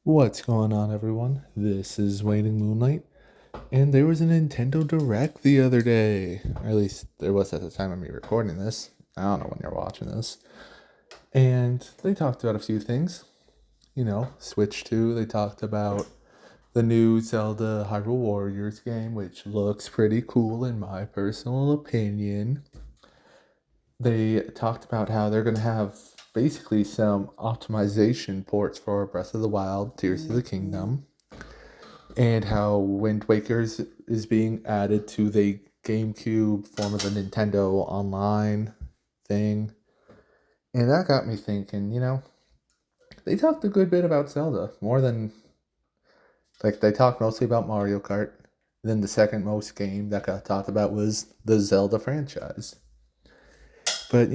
What's going on, everyone? This is Waning Moonlight, and there was a Nintendo Direct the other day. Or at least there was at the time of me recording this. I don't know when you're watching this. And they talked about a few things. Switch 2, they talked about the new Zelda Hyrule Warriors game, which looks pretty cool in my personal opinion. They talked about how they're going to have basically some optimization ports for Breath of the Wild, Tears of the Kingdom, and how Wind Waker's is being added to the GameCube form of the Nintendo Online thing. And that got me thinking, they talked a good bit about Zelda, more than, like, they talked mostly about Mario Kart. Then the second most game that got talked about was the Zelda franchise. But,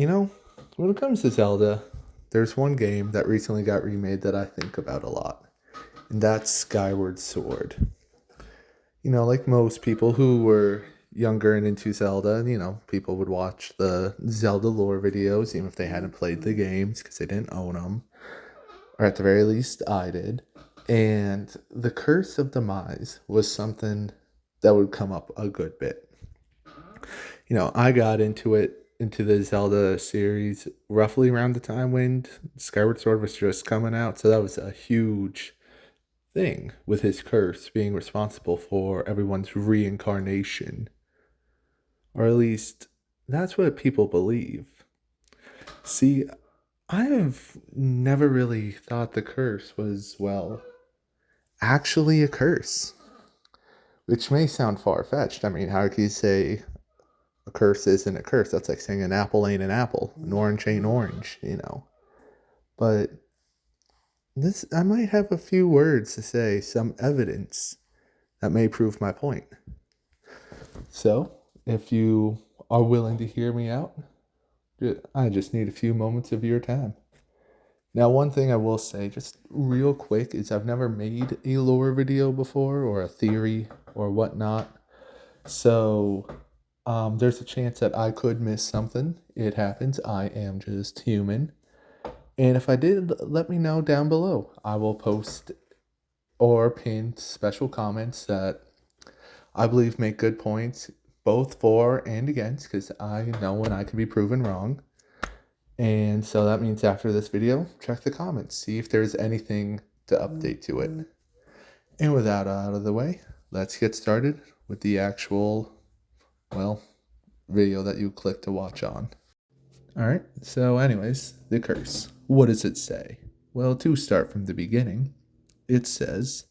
when it comes to Zelda, there's one game that recently got remade that I think about a lot, and that's Skyward Sword. Like most people who were younger and into Zelda, people would watch the Zelda lore videos, even if they hadn't played the games because they didn't own them. Or at the very least, I did. And the Curse of Demise was something that would come up a good bit. I got into the Zelda series, roughly around the time when Skyward Sword was just coming out. So that was a huge thing, with his curse being responsible for everyone's reincarnation. Or at least that's what people believe. See, I have never really thought the curse was, well, actually a curse. Which may sound far fetched. I mean, how can you say a curse isn't a curse? That's like saying an apple ain't an apple, an orange ain't orange. But I might have a few words to say, some evidence that may prove my point. So, if you are willing to hear me out, I just need a few moments of your time. Now, one thing I will say, just real quick, is I've never made a lore video before, or a theory, or whatnot. So, there's a chance that I could miss something. It happens. I am just human. And if I did, let me know down below. I will post or pin special comments that I believe make good points, both for and against, because I know when I can be proven wrong. And so that means after this video, check the comments, see if there's anything to update to it. And with that out of the way, let's get started with the actual, video that you click to watch on. Alright, so anyways, the curse. What does it say? Well, to start from the beginning, it says,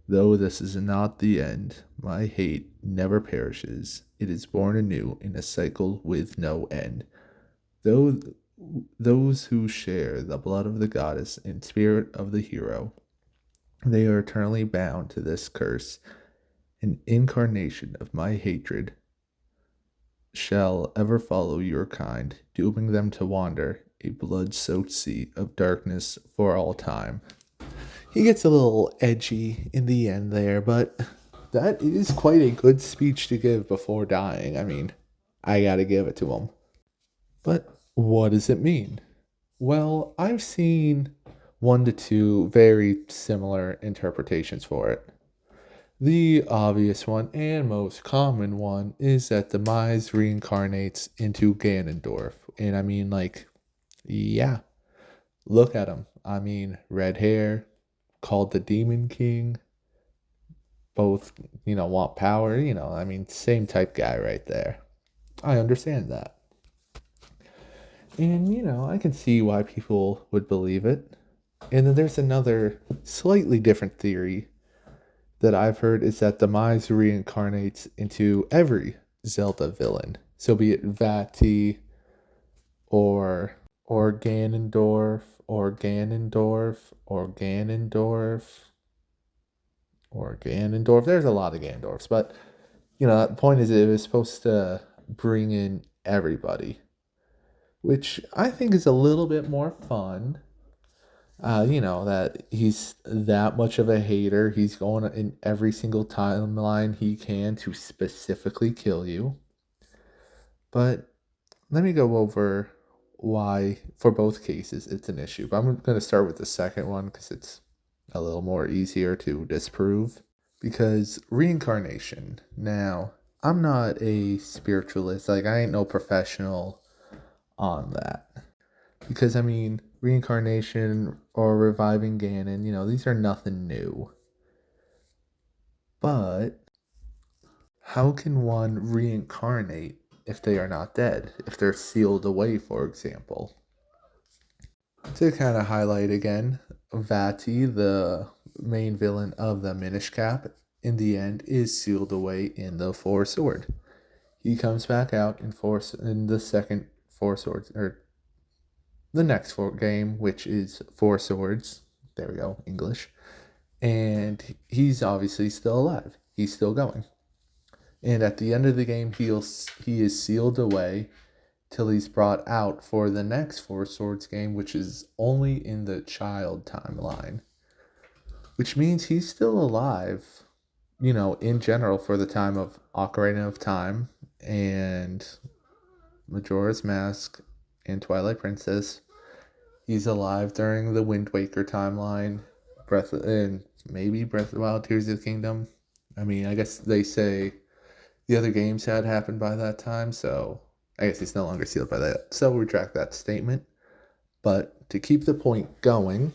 "Though this is not the end, my hate never perishes. It is born anew in a cycle with no end. Though those who share the blood of the goddess and spirit of the hero, they are eternally bound to this curse. An incarnation of my hatred shall ever follow your kind, dooming them to wander a blood-soaked sea of darkness for all time." He gets a little edgy in the end there, but that is quite a good speech to give before dying. I mean, I gotta give it to him. But what does it mean? Well, I've seen one to two very similar interpretations for it. The obvious one and most common one is that Demise reincarnates into Ganondorf. And I mean, yeah, look at him. I mean, red hair, called the Demon King. Both, want power. I mean, same type guy right there. I understand that. And, I can see why people would believe it. And then there's another slightly different theory that I've heard, is that Demise reincarnates into every Zelda villain. So be it Vati or Ganondorf or Ganondorf or Ganondorf or Ganondorf. There's a lot of Ganondorfs, but the point is it was supposed to bring in everybody, which I think is a little bit more fun. That he's that much of a hater. He's going in every single timeline he can to specifically kill you. But let me go over why, for both cases, it's an issue. But I'm going to start with the second one because it's a little more easier to disprove. Because reincarnation, now, I'm not a spiritualist, like, I ain't no professional on that. Because, I mean, reincarnation or reviving Ganon, these are nothing new. But how can one reincarnate if they are not dead? If they're sealed away, for example? To kind of highlight again, Vati, the main villain of the Minish Cap, in the end is sealed away in the Four Sword. He comes back out in the second Four Swords, or the next game, which is Four Swords. There we go, English. And he's obviously still alive. He's still going. And at the end of the game, he is sealed away till he's brought out for the next Four Swords game, which is only in the child timeline. Which means he's still alive, in general for the time of Ocarina of Time and Majora's Mask and Twilight Princess. He's alive during the Wind Waker timeline, and maybe Breath of the Wild, Tears of the Kingdom. I mean, I guess they say the other games had happened by that time, so I guess he's no longer sealed by that. So retract that statement. But to keep the point going,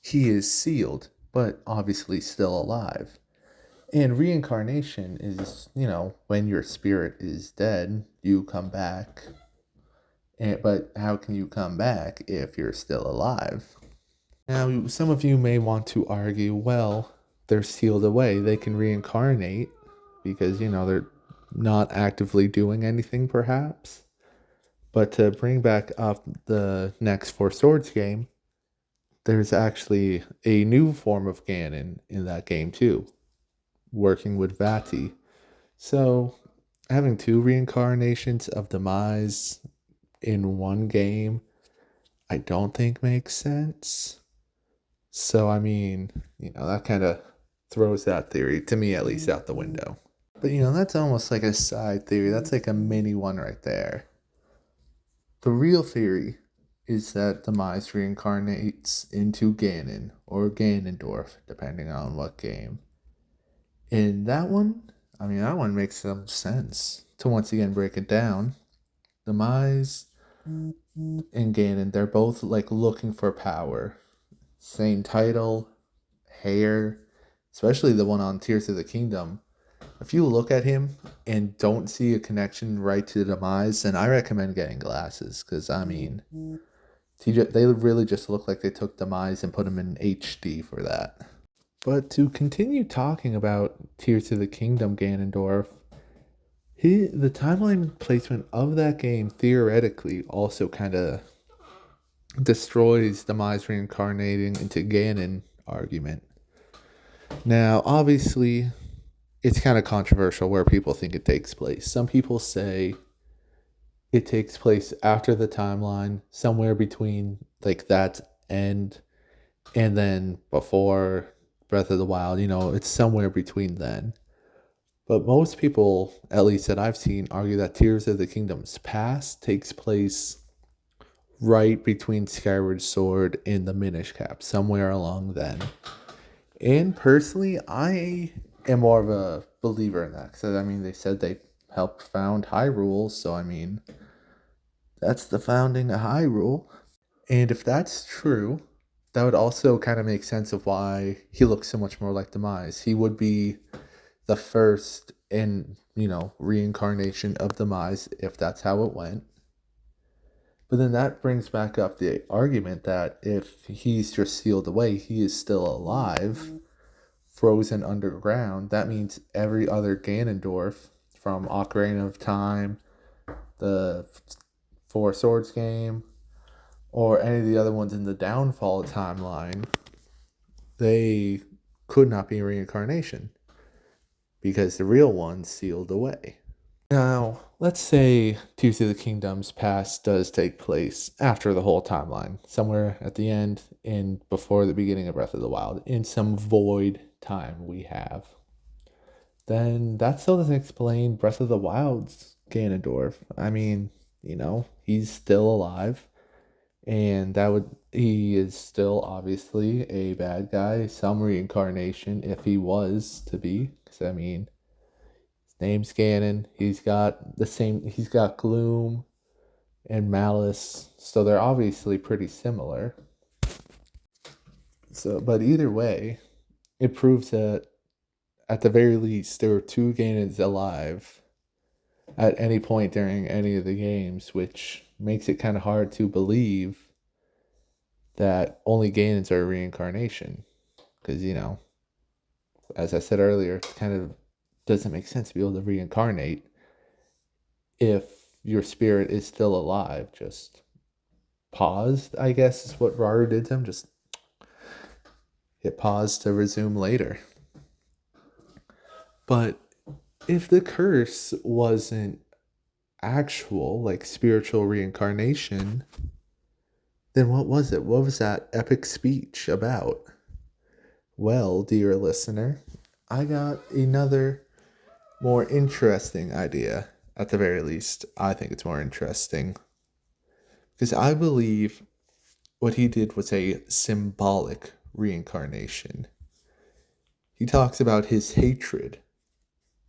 he is sealed, but obviously still alive. And reincarnation is, when your spirit is dead, you come back. But how can you come back if you're still alive? Now, some of you may want to argue, well, they're sealed away. They can reincarnate because, they're not actively doing anything, perhaps. But to bring back up the next Four Swords game, there's actually a new form of Ganon in that game, too, working with Vati. So, having two reincarnations of Demise in one game, I don't think makes sense. So, I mean, that kind of throws that theory, to me at least, out the window. But, that's almost like a side theory. That's like a mini one right there. The real theory is that Demise reincarnates into Ganon or Ganondorf, depending on what game. And that one, that one makes some sense. To once again break it down, Demise and Ganon, they're both like looking for power. Same title, hair, especially the one on Tears of the Kingdom. If you look at him and don't see a connection right to the Demise, then I recommend getting glasses. Because, they really just look like they took Demise and put him in HD for that. But to continue talking about Tears of the Kingdom Ganondorf, the timeline placement of that game theoretically also kind of destroys Demise reincarnating into Ganon argument. Now, obviously, it's kind of controversial where people think it takes place. Some people say it takes place after the timeline, somewhere between like that end and then before Breath of the Wild. It's somewhere between then. But most people, at least that I've seen, argue that Tears of the Kingdom's past takes place right between Skyward Sword and the Minish Cap, somewhere along then. And personally, I am more of a believer in that. Because, they said they helped found Hyrule, so, that's the founding of Hyrule. And if that's true, that would also kind of make sense of why he looks so much more like Demise. He would be the first reincarnation of Demise if that's how it went. But then that brings back up the argument that if he's just sealed away, he is still alive, frozen underground. That means every other Ganondorf from Ocarina of Time, the Four Swords game, or any of the other ones in the Downfall timeline, they could not be reincarnation because the real one's sealed away. Now, let's say Tears of the Kingdom's past does take place after the whole timeline, somewhere at the end and before the beginning of Breath of the Wild, in some void time we have. Then that still doesn't explain Breath of the Wild's Ganondorf. He's still alive. And he is still obviously a bad guy, some reincarnation if he was to be. Because, I mean, his name's Ganon. He's got gloom and malice. So they're obviously pretty similar. So, but either way, it proves that at the very least, there were two Ganons alive at any point during any of the games, which makes it kind of hard to believe that only Ganons are a reincarnation. Because, as I said earlier, it kind of doesn't make sense to be able to reincarnate if your spirit is still alive. Just paused, I guess, is what Raru did to him. Just hit pause to resume later. But if the curse wasn't actual, like spiritual reincarnation, then what was it? What was that epic speech about? Well, dear listener, I got another more interesting idea. At the very least, I think it's more interesting. Because I believe what he did was a symbolic reincarnation. He talks about his hatred,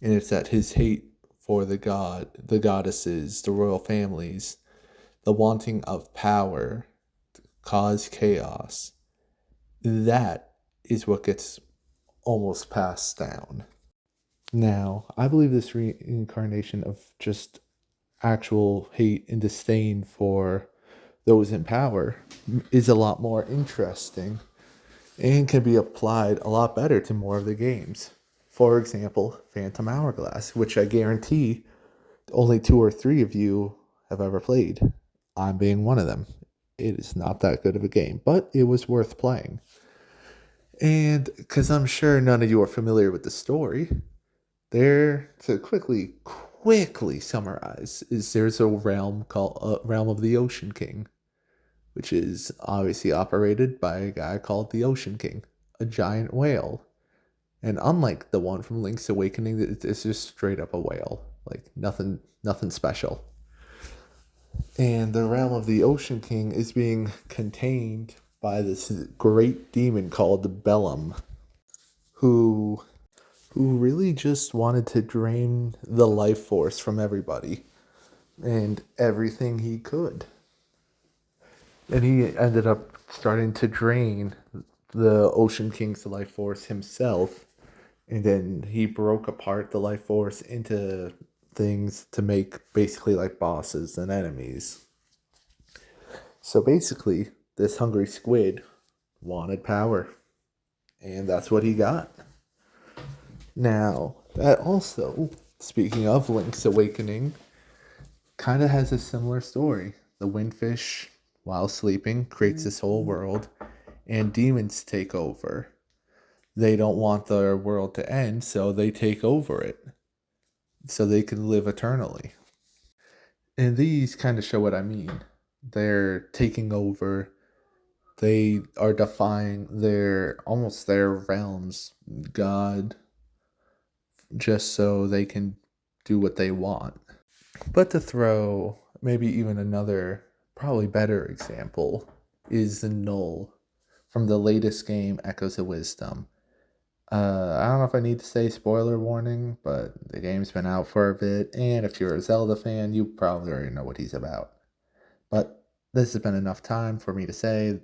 and it's that his hate for the goddesses, the royal families, the wanting of power, cause chaos. That is what gets almost passed down. Now, I believe this reincarnation of just actual hate and disdain for those in power is a lot more interesting and can be applied a lot better to more of the games. For example, Phantom Hourglass, which I guarantee only 2 or 3 of you have ever played. I'm being one of them. It is not that good of a game, but it was worth playing. And because I'm sure none of you are familiar with the story, there to quickly summarize is there's a realm called Realm of the Ocean King, which is obviously operated by a guy called the Ocean King, a giant whale. And unlike the one from Link's Awakening, it's just straight up a whale, like nothing special. And the realm of the Ocean King is being contained by this great demon called Bellum, who really just wanted to drain the life force from everybody and everything he could. And he ended up starting to drain the Ocean King's life force himself. And then he broke apart the life force into things to make basically like bosses and enemies. So basically, this hungry squid wanted power. And that's what he got. Now, that also, speaking of Link's Awakening, kind of has a similar story. The windfish, while sleeping, creates this whole world, and demons take over. They don't want their world to end, so they take over it, so they can live eternally. And these kind of show what I mean. They're taking over. They are defying their realms, God, just so they can do what they want. But to throw maybe even another, probably better example, is the Null from the latest game, Echoes of Wisdom. I don't know if I need to say spoiler warning, but the game's been out for a bit, and if you're a Zelda fan, you probably already know what he's about. But this has been enough time for me to say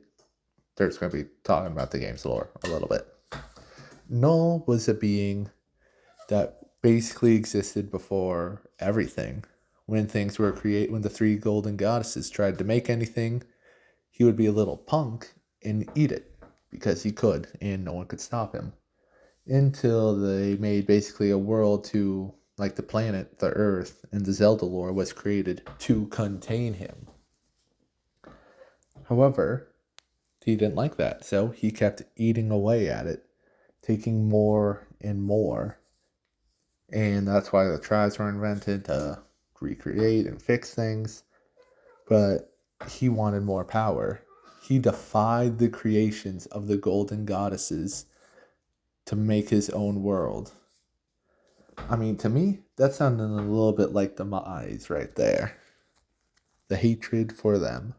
there's going to be talking about the game's lore a little bit. Null was a being that basically existed before everything. When things were created, when the 3 golden goddesses tried to make anything, he would be a little punk and eat it because he could, and no one could stop him. Until they made basically a world to, like the planet, the Earth, and the Zelda lore was created to contain him. However, he didn't like that, so he kept eating away at it, taking more and more. And that's why the tribes were invented to recreate and fix things. But he wanted more power. He defied the creations of the golden goddesses to make his own world. I mean, to me, that sounded a little bit like demise right there. The hatred for them.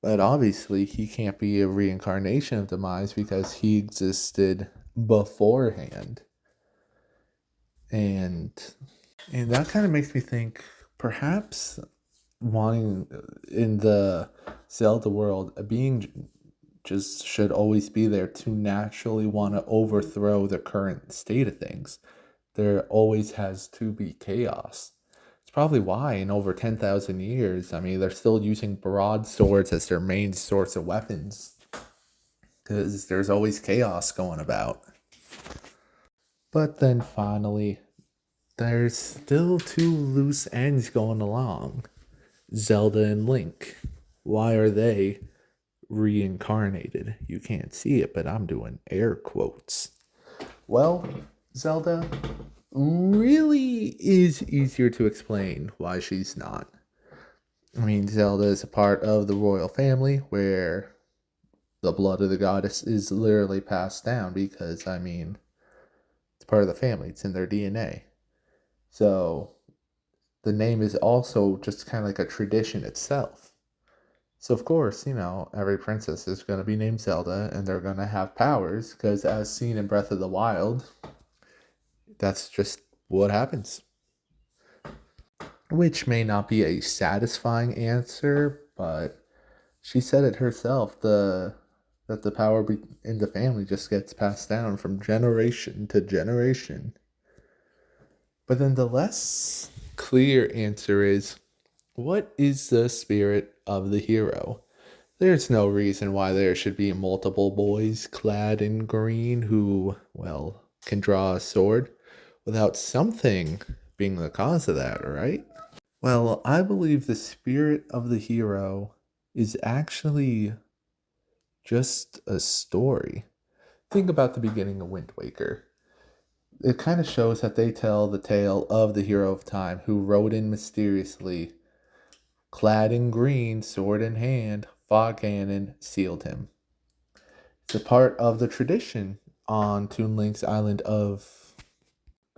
But obviously, he can't be a reincarnation of Demise because he existed beforehand. And that kind of makes me think perhaps wanting in the Zelda world, a being just should always be there to naturally want to overthrow the current state of things. There always has to be chaos. It's probably why in over 10,000 years, I mean, they're still using broadswords as their main source of weapons because there's always chaos going about. But then finally, there's still two loose ends going along. Zelda and Link. Why are they reincarnated? You can't see it, but I'm doing air quotes. Well, Zelda really is easier to explain why she's not. I mean, Zelda is a part of the royal family where the blood of the goddess is literally passed down because, I mean, it's part of the family, it's in their DNA. So the name is also just kind of like a tradition itself. So, of course, every princess is going to be named Zelda and they're going to have powers because, as seen in Breath of the Wild, that's just what happens. Which may not be a satisfying answer, but she said it herself that the power in the family just gets passed down from generation to generation. But then the less clear answer is, what is the spirit of the hero? There's no reason why there should be multiple boys clad in green who, well, can draw a sword without something being the cause of that, right? Well, I believe the spirit of the hero is actually just a story. Think about the beginning of Wind Waker. It kind of shows that they tell the tale of the hero of time who rode in mysteriously, clad in green, sword in hand, fought Ganon, sealed him. It's a part of the tradition on Toon Link's island of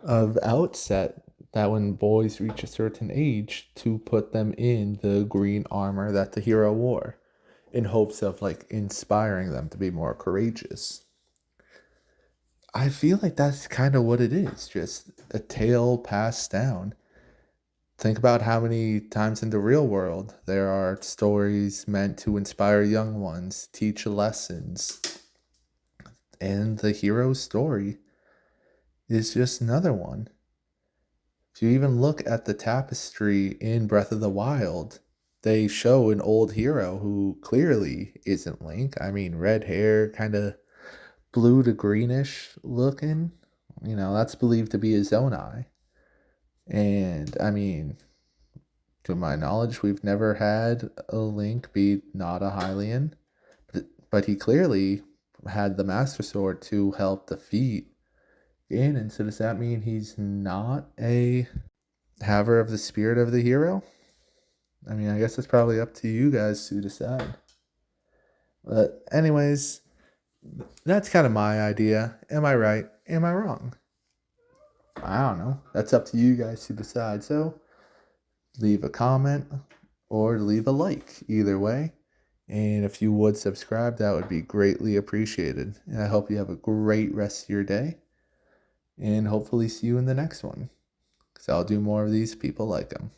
Outset that when boys reach a certain age to put them in the green armor that the hero wore in hopes of like inspiring them to be more courageous. I feel like that's kind of what it is, just a tale passed down. Think about how many times in the real world there are stories meant to inspire young ones, teach lessons, and the hero's story is just another one. If you even look at the tapestry in Breath of the Wild, they show an old hero who clearly isn't Link. I mean, red hair, kind of blue to greenish looking. That's believed to be his own eye. And I mean, to my knowledge, we've never had a Link be not a Hylian, but he clearly had the Master Sword to help defeat Ganon. So does that mean he's not a haver of the spirit of the hero? I mean, I guess it's probably up to you guys to decide. But anyways, that's kind of my idea. Am I right? Am I wrong? I don't know. That's up to you guys to decide. So leave a comment or leave a like, either way. And if you would subscribe, that would be greatly appreciated. And I hope you have a great rest of your day. And hopefully see you in the next one. Because I'll do more of these people like them.